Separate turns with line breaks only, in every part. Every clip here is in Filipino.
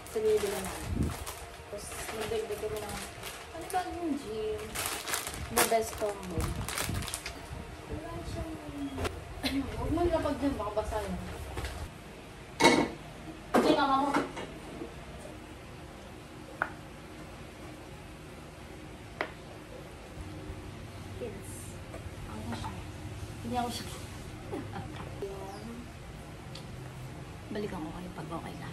sa gilid naman. Tapos, nagdagdag kami ng, ano ba yung gym? The best combo. Huwag mo lapag dyan, baka basa yun. Okay, mama mo. Kids. Ako siya. Hindi ako siya. Balikan ko kayo pag okay na.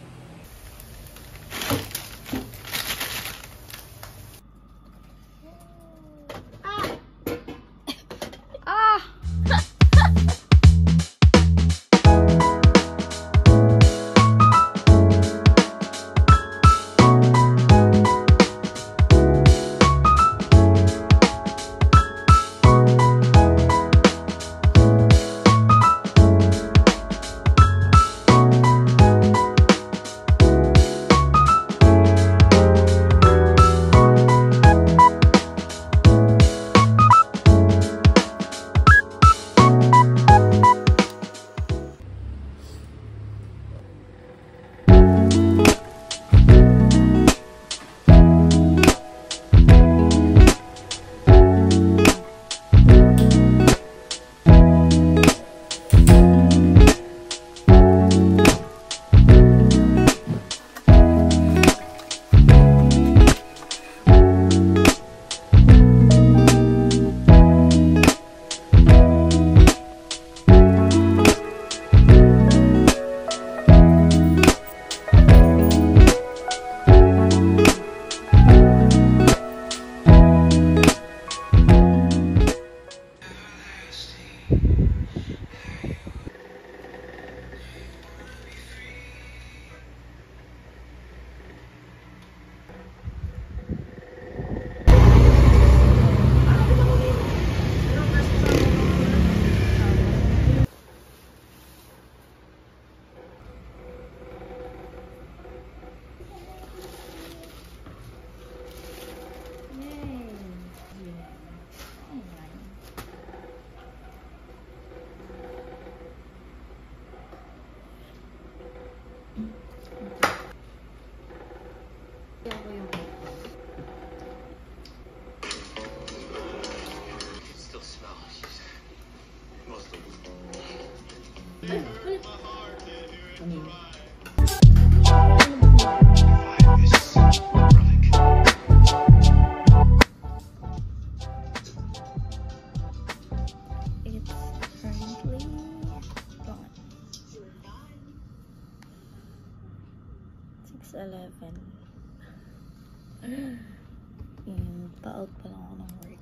And pa-out pa lang ako ng work.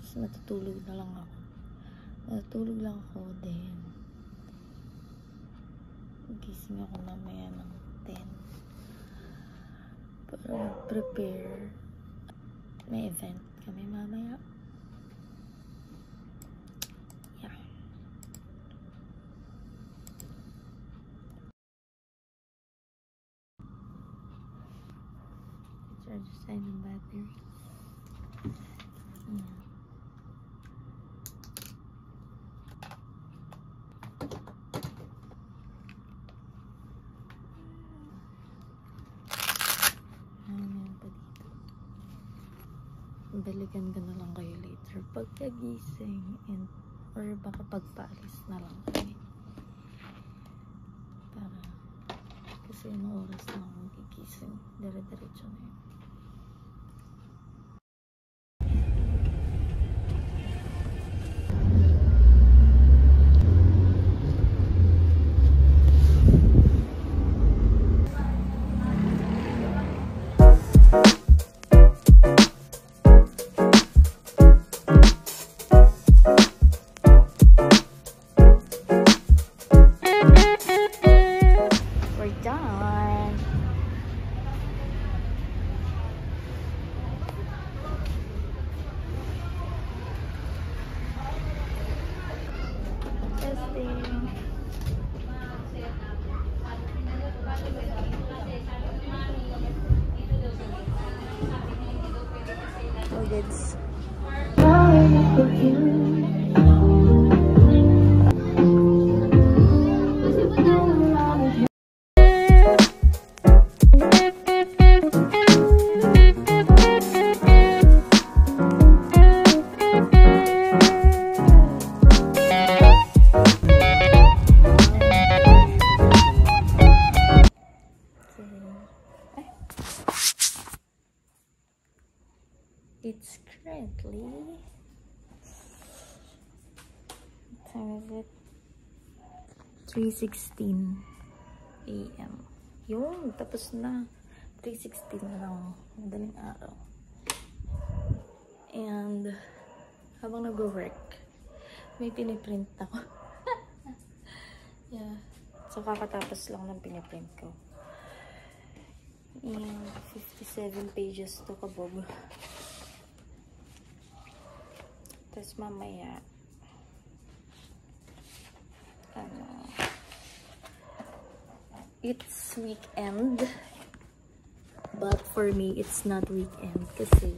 Tapos natutulog na lang ako. Natutulog lang ako, then gising ako mamaya ng 10 para mag-prepare. May event kami mamaya. Yeah. Charge sign ng battery. Yeah. Balikan ko na lang kayo later pagkagising or baka pagpaalis na lang kami para kasi yung oras na akong gigising dire-diretso na yun. Goods. It's currently, what time is it? 3:16 AM. Yun, tapos na. 3:16 na lang. Madaling araw. And, habang nag-work, may piniprint ako. Yeah. So, kakatapos lang ng piniprint ko. And, 57 pages to kabog. Tapos mamaya, it's weekend, but for me it's not weekend kasi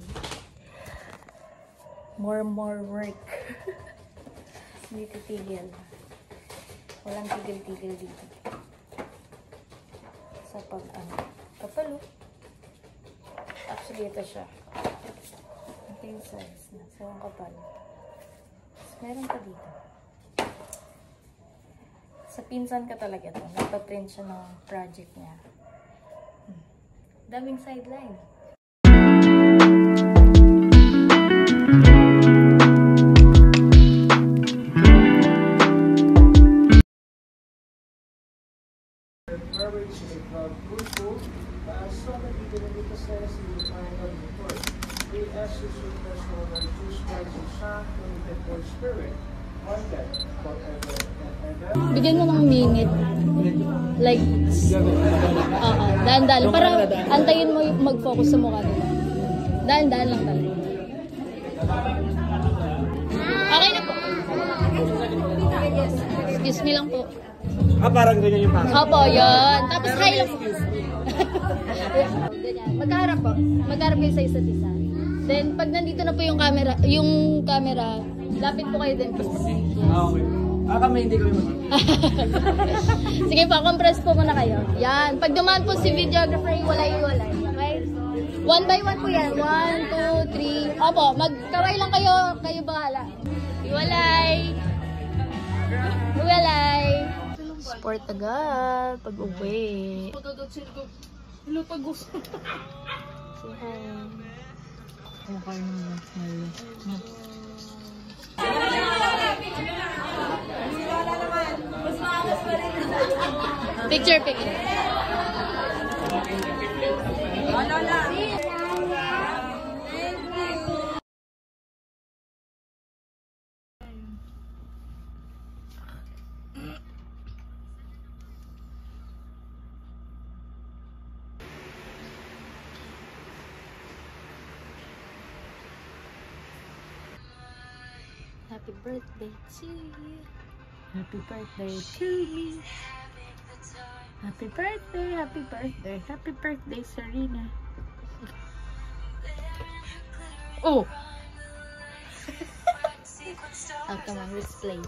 more work. Hindi titigil, walang tigil dito sa pag kapalo. Actually ito siya, ito yung size na, so ang kapal. Meron pa dito. Sa pinsan ka talaga to. Nagpa-print siya ng project niya. Daming sideline.
Marriage is fruitful. So many benefits in the final report. We ask you to personal and choose Christ and Son and the Holy Spirit. One day, forever and ever.
Bigyan mo ng minute. Like, daan-daan. Para antayin mo yung mag-focus sa mukha nila. Daan-daan lang talaga. Okay na po. Excuse me lang po.
Parang ganyan yung pasok.
Opo, yun. Tapos high lang po. Ganyan. Magkaharap po. Magkaharap kayo sa isa't isa. Then, pag nandito na po yung camera, lapit po kayo din, please. Yes.
Okay. Kami hindi kami
Sige po, compress po muna kayo. Yan. Pag dumaan po si videographer, walay-walay. Okay? One by one po yan. 1, 2, 3. Opo, magkaway lang kayo. Kayo bahala. Iwalay. Iwalay. Sport agad. Pag-uwi. Hello, pag-gusto. Say hi.
Okay naman.
Picture. Happy birthday to you. Happy birthday to me. Happy birthday, happy birthday, happy birthday, Serena. Oh! Oh, come on, let's play.